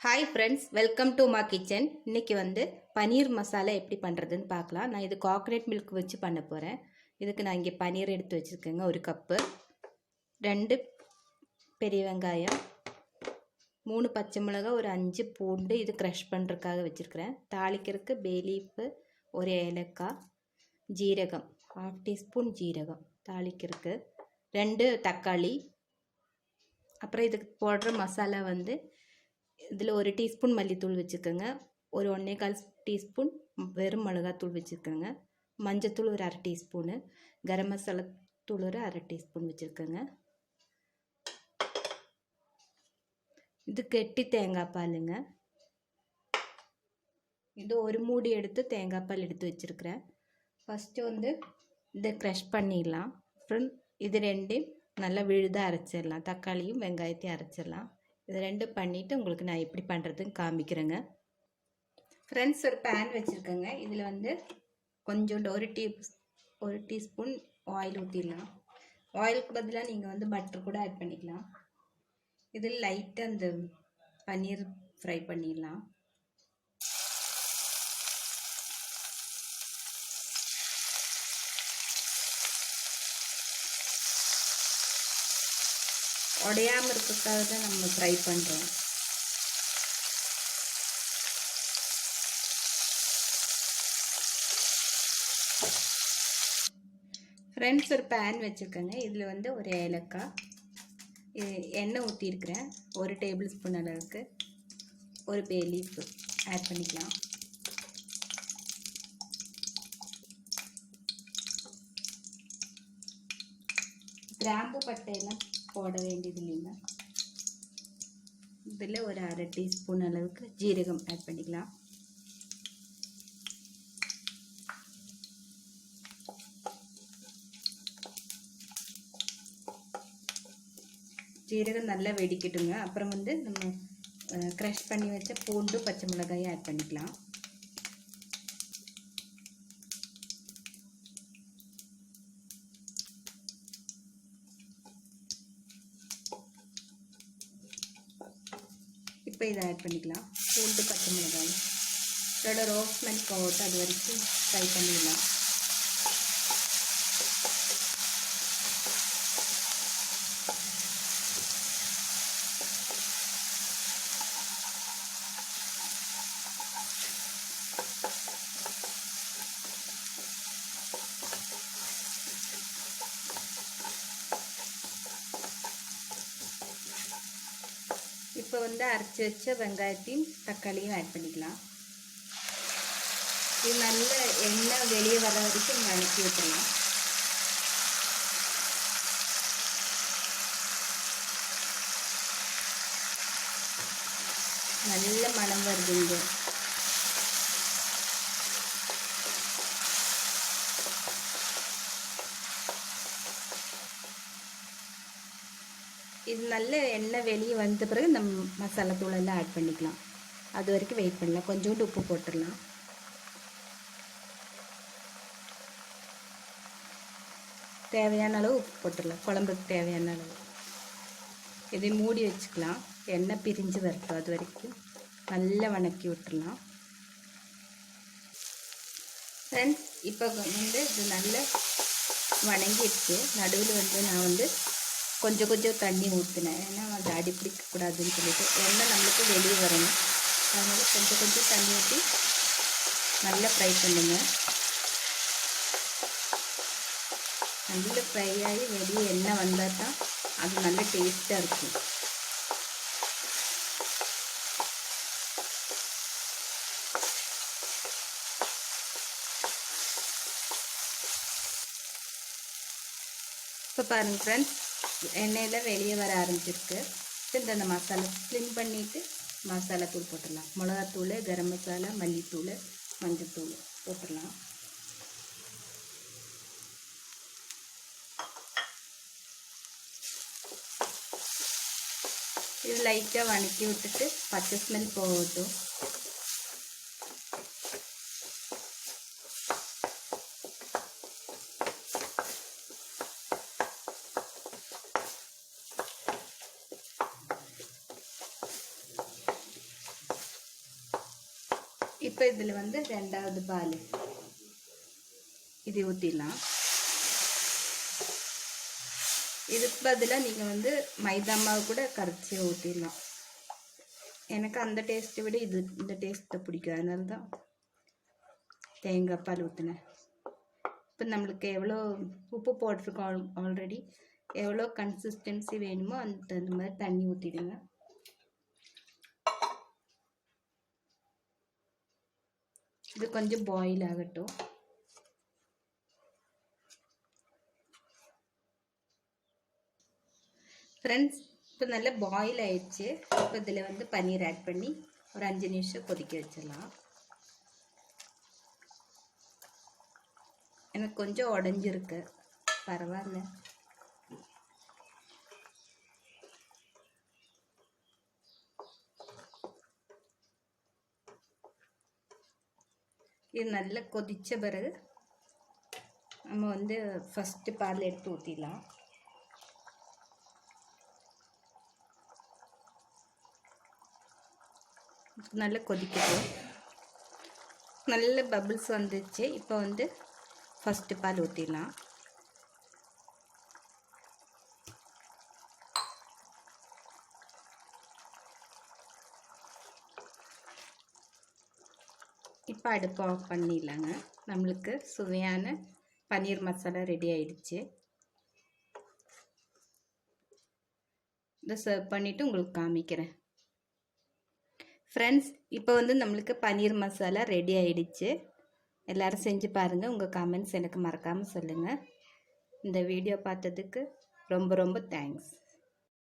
Hi friends, welcome to மா kitchen. இன்றைக்கி பன்னீர் மசாலா எப்படி பண்ணுறதுன்னு பார்க்கலாம். நான் இது கோகனட் மில்க் வச்சு பண்ண போகிறேன். இதுக்கு நான் இங்கே பன்னீர் எடுத்து வச்சுருக்கேங்க. 1 கப்பு, 2 பெரிய வெங்காயம், 3 பச்சை மிளகாய், ஒரு 5 பூண்டு இது க்ரஷ் பண்ணுறதுக்காக வச்சுருக்கிறேன். தாளிக்கிறதுக்கு பே லீஃபு, 1 ஏலக்காய், ஜீரகம் 1/2 டீஸ்பூன் ஜீரகம் தாளிக்கிறதுக்கு, 2 தக்காளி. அப்புறம் இதுக்கு போடுற மசாலா இதில் 1 டீஸ்பூன் மல்லித்தூள் வச்சுக்கோங்க, ஒரு 1/4 டீஸ்பூன் வெறும் மிளகாத்தூள் வச்சுருக்கோங்க, மஞ்சத்தூள் ஒரு 1/2 டீஸ்பூனு, கரம் மசாலா தூள் ஒரு 1/2 டீஸ்பூன் வச்சுருக்கோங்க. இது கெட்டி தேங்காய் பாலுங்க. இது ஒரு மூடி எடுத்து தேங்காய் பால் எடுத்து வச்சுருக்கிறேன். ஃபஸ்ட்டு இதை க்ரஷ் பண்ணிடலாம். அப்புறம் இது ரெண்டையும் நல்லா விழுதாக அரைச்சிடலாம். தக்காளியும் வெங்காயத்தையும் அரைச்சிடலாம். இது ரெண்டும் பண்ணிவிட்டு உங்களுக்கு நான் எப்படி பண்ணுறதுன்னு காமிக்கிறேங்க. ஃப்ரெண்ட்ஸ், ஒரு பேன் வச்சுருக்கேங்க. இதில் கொஞ்சோண்டு ஒரு டீஸ்பூன் ஆயில் ஊற்றிடலாம். ஆயிலுக்கு பதிலாக நீங்கள் பட்டர் கூட ஆட் பண்ணிக்கலாம். இதில் லைட்டாக அந்த பன்னீர் ஃப்ரை பண்ணிடலாம். உடையாமல் இருக்கிறதுக்காக தான் நம்ம ஃப்ரை பண்ணுறோம். ஃப்ரெண்ட்ஸ், ஒரு பேன் வச்சுருக்கேங்க. இதில் ஒரு ஏலக்காய், எண்ணெய் ஊற்றிருக்கிறேன். 1 டேபிள் ஸ்பூன் அளவுக்கு, ஒரு பே லீஃப் ஆட் பண்ணிக்கலாம். கிராம்பு பட்டையெல்லாம் போட வேண்டியது இல்லைங்க. இதில் ஒரு 1/2 டீஸ்பூன் அளவுக்கு ஜீரகம் ஆட் பண்ணிக்கலாம். ஜீரகம் நல்லா வெடிக்கட்டுங்க. அப்புறம் நம்ம க்ரஷ் பண்ணி வச்ச பூண்டு பச்சை மிளகாயும் ஆட் பண்ணிக்கலாம். இப்போ இதை ஆட் பண்ணிக்கலாம். பூண்டு பச்சை மிளகாய் இதோட ரோஸ் ஸ்மெல் போட்டு அது வரைக்கும் ஃப்ரை பண்ணிடலாம். இப்போ அரைச்சி வச்ச வெங்காயத்தையும் தக்காளியும் ஆட் பண்ணிக்கலாம். இது நல்ல எண்ணெய் வெளியே வர வரைக்கும் வதக்கி விட்டுறலாம். நல்ல மணம் வருதுங்க. இது நல்ல எண்ணெய் வெளியே வந்த பிறகு நம்ம மசாலா தூளெல்லாம் ஆட் பண்ணிக்கலாம். அது வரைக்கும் வெயிட் பண்ணலாம். கொஞ்சோண்டு உப்பு போட்டுடலாம். தேவையான அளவு உப்பு போட்டுடலாம். குழம்புக்கு தேவையான அளவு. இதை மூடி வச்சுக்கலாம். எண்ணெய் பிரிஞ்சு வரட்டும். அது வரைக்கும் நல்லா வணக்கி விட்டுடலாம். ஃப்ரெண்ட்ஸ், இப்போ இது நல்லா வணங்கிடுச்சு. நடுவில் நான் கொஞ்சம் கொஞ்சம் தண்ணி ஊற்றினேன். ஏன்னா அது அடி பிடிக்கக்கூடாதுன்னு சொல்லிட்டு எண்ணெய் நம்மளுக்கு வெளியே வரணும். அதனால் கொஞ்சம் கொஞ்சம் தண்ணி ஊற்றி நல்லா ஃப்ரை பண்ணுங்க. நல்லா ஃப்ரை ஆகி வெளியே எண்ணெய் வந்தால் தான் அது நல்ல டேஸ்ட்டாக இருக்கும். இப்போ பாருங்கள் ஃப்ரெண்ட்ஸ், எண்ணெயில் வெளியே வர ஆரம்பிச்சிருக்கு. இந்த மசாலா ஸ்லிம் பண்ணிவிட்டு மசாலா தூள் போட்டுடலாம். மிளகாத்தூள், கரம் மசாலா, மல்லித்தூள், மஞ்சத்தூள் போட்டுடலாம். இது லைட்டாக வணக்கி விட்டுட்டு பச்சை ஸ்மெல் போகட்டும். இப்போ இதில் வந்து ரெண்டாவது பால் இது ஊற்றிடலாம். இதுக்கு பதிலாக நீங்கள் வந்து மைதா மாவு கூட கரைச்சி ஊற்றிடலாம். எனக்கு அந்த டேஸ்ட்டை விட இந்த டேஸ்ட்டை பிடிக்கும், அதனால தான் தேங்காய் பால் ஊற்றினேன். இப்போ நம்மளுக்கு எவ்வளோ உப்பு போட்டிருக்கோம் ஆல்ரெடி, எவ்வளோ கன்சிஸ்டன்சி வேணுமோ அந்த தகுந்த மாதிரி தண்ணி ஊற்றிடுங்க. இது கொஞ்சம் பாயில் ஆகட்டும். ஃப்ரெண்ட்ஸ், இப்போ நல்லா பாயில் ஆயிடுச்சு. இப்போ இதில் வந்து பன்னீர் ஆட் பண்ணி ஒரு 5 நிமிஷம் கொதிக்க வச்சிடலாம். எனக்கு கொஞ்சம் உடஞ்சிருக்கு, பரவாயில்ல. இது நல்லா கொதித்த பிறகு நம்ம வந்து ஃபஸ்ட்டு பால் எடுத்து ஊற்றிடலாம். நல்லா கொதிக்கட்டும். நல்ல பபிள்ஸ் வந்துச்சு. இப்போ வந்து ஃபஸ்ட்டு பால் ஊற்றிடலாம். இப்போ அடுப்பு ஆஃப் பண்ணிடலாங்க. நம்மளுக்கு சுவையான பன்னீர் மசாலா ரெடி ஆயிடுச்சு. இதை சர்வ் பண்ணிவிட்டு உங்களுக்கு காமிக்கிறேன். ஃப்ரெண்ட்ஸ், இப்போ வந்து நம்மளுக்கு பன்னீர் மசாலா ரெடி ஆயிடுச்சு. எல்லோரும் செஞ்சு பாருங்கள். உங்கள் கமெண்ட்ஸ் எனக்கு மறக்காமல் சொல்லுங்கள். இந்த வீடியோ பார்த்ததுக்கு ரொம்ப ரொம்ப தேங்க்ஸ்.